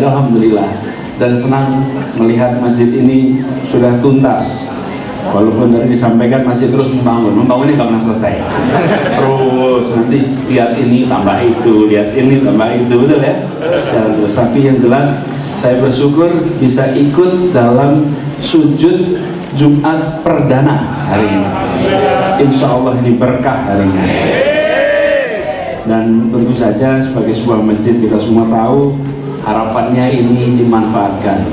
Alhamdulillah, dan senang melihat masjid ini sudah tuntas. Walaupun tadi disampaikan masih terus membangunnya nggak pernah selesai. Terus nanti lihat ini tambah itu, lihat ini tambah itu, betul ya? Jalan terus. Tapi yang jelas saya bersyukur bisa ikut dalam sujud Jumat perdana hari ini. Insya Allah ini berkah harinya. Dan tentu saja sebagai sebuah masjid kita semua tahu harapannya ini dimanfaatkan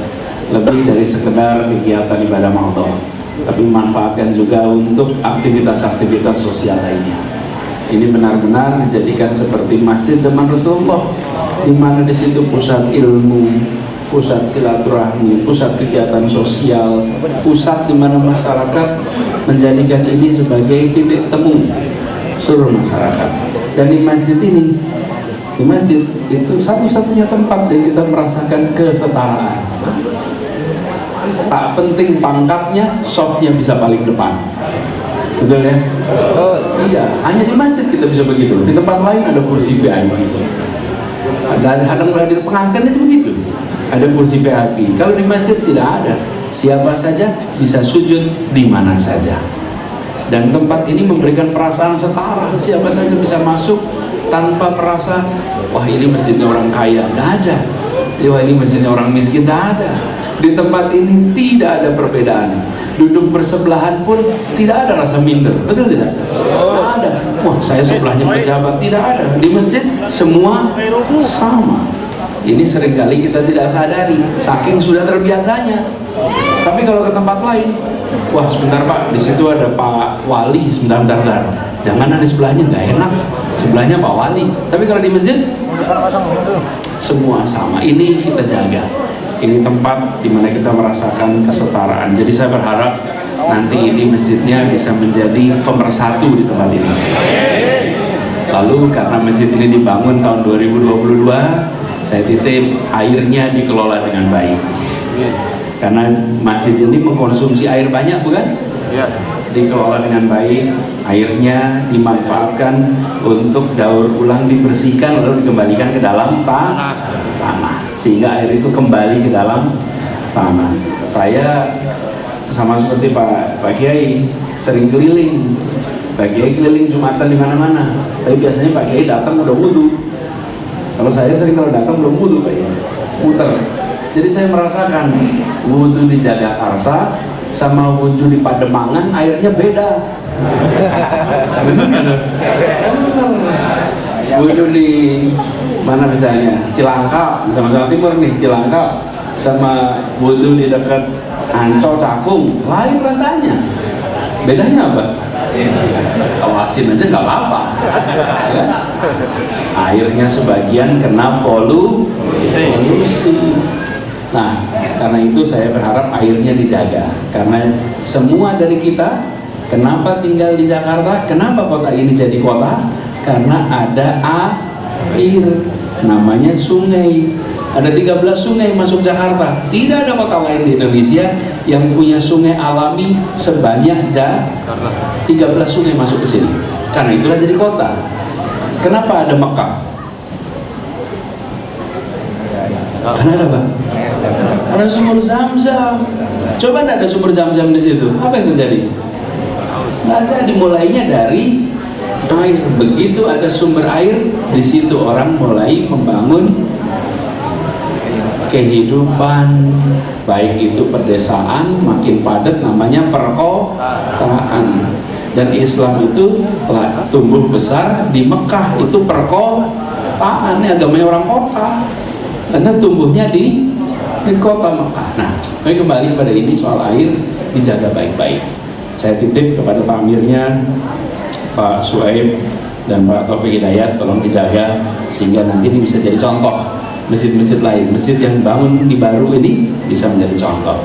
lebih dari sekedar kegiatan ibadah ma'adhah, tapi manfaatkan juga untuk aktivitas-aktivitas sosial lainnya. Ini benar-benar dijadikan seperti masjid zaman Rasulullah, di mana di situ pusat ilmu, pusat silaturahmi, pusat kegiatan sosial, pusat di mana masyarakat menjadikan ini sebagai titik temu seluruh masyarakat. Dan di masjid ini, di masjid itu satu-satunya tempat yang kita merasakan kesetaraan. Tak penting pangkatnya, softnya bisa paling depan. Betul ya? Iya, hanya di masjid kita bisa begitu. Di tempat lain ada kursi VIP. Ada di pengantin itu begitu. Ada kursi VIP. Kalau di masjid tidak ada. Siapa saja bisa sujud di mana saja. Dan tempat ini memberikan perasaan setara. Siapa saja bisa masuk tanpa merasa, wah ini masjidnya orang kaya. Tidak ada. Wah ini masjidnya orang miskin. Tidak ada. Di tempat ini tidak ada perbedaan. Duduk bersebelahan pun tidak ada rasa minder. Betul tidak? Tidak ada. Wah saya sebelahnya pejabat. Tidak ada. Di masjid semua sama. Ini seringkali kita tidak sadari, saking sudah terbiasanya. Tapi kalau ke tempat lain, wah sebentar Pak, di situ ada Pak Wali, sebentar. Jangan ada sebelahnya, nggak enak. Sebelahnya Pak Wali. Tapi kalau di masjid, semua sama. Ini kita jaga. Ini tempat di mana kita merasakan kesetaraan. Jadi saya berharap nanti ini masjidnya bisa menjadi pemersatu di tempat ini. Lalu karena masjid ini dibangun tahun 2022, saya titip airnya dikelola dengan baik. Karena masjid ini mengkonsumsi air banyak, bukan? Ya. Dikelola dengan baik, airnya dimanfaatkan untuk daur ulang, dibersihkan lalu dikembalikan ke dalam tanah, sehingga air itu kembali ke dalam tanah. Saya sama seperti Pak Kiai sering keliling. Pak Kiai keliling Jumatan di mana-mana, tapi biasanya Pak Kiai datang udah wudhu. Kalau saya sering kalau datang belum wudhu, Pak Kiai muter. Jadi saya merasakan wudhu di Jagakarsa sama wudhu di Pademangan airnya beda. Wudhu di mana misalnya Cilangkap, sama-sama timur nih Cilangkap, sama wudhu di dekat Ancol Cakung, lain rasanya. Bedanya apa? Awasin aja nggak apa-apa, ya? Airnya sebagian kena polusi. Nah, karena itu saya berharap airnya dijaga. Karena semua dari kita, kenapa tinggal di Jakarta? Kenapa kota ini jadi kota? Karena ada air, namanya sungai. Ada 13 sungai masuk Jakarta. Tidak ada kota lain di Indonesia yang punya sungai alami sebanyak Jakarta. 13 sungai masuk ke sini. Karena itulah jadi kota. Kenapa ada Mekah? Karena ada apa? Ada sumur Zam-Zam. Coba tidak ada sumur Zam-Zam di situ, apa yang terjadi? Nggak jadi. Mulainya dari air. Begitu ada sumber air, di situ orang mulai membangun kehidupan, baik itu pedesaan makin padat, namanya perkotaan. Dan Islam itu tumbuh besar di Mekah, itu perkotaan, ini agamanya orang kota karena tumbuhnya di kota Mekah. Nah, kami kembali pada ini soal air dijaga baik-baik. Saya titip kepada Pak Amirnya, Pak Suhaib dan Pak Taufik Hidayat, tolong dijaga sehingga nanti ini bisa jadi contoh masjid-masjid lain, masjid yang bangun di baru ini bisa menjadi contoh.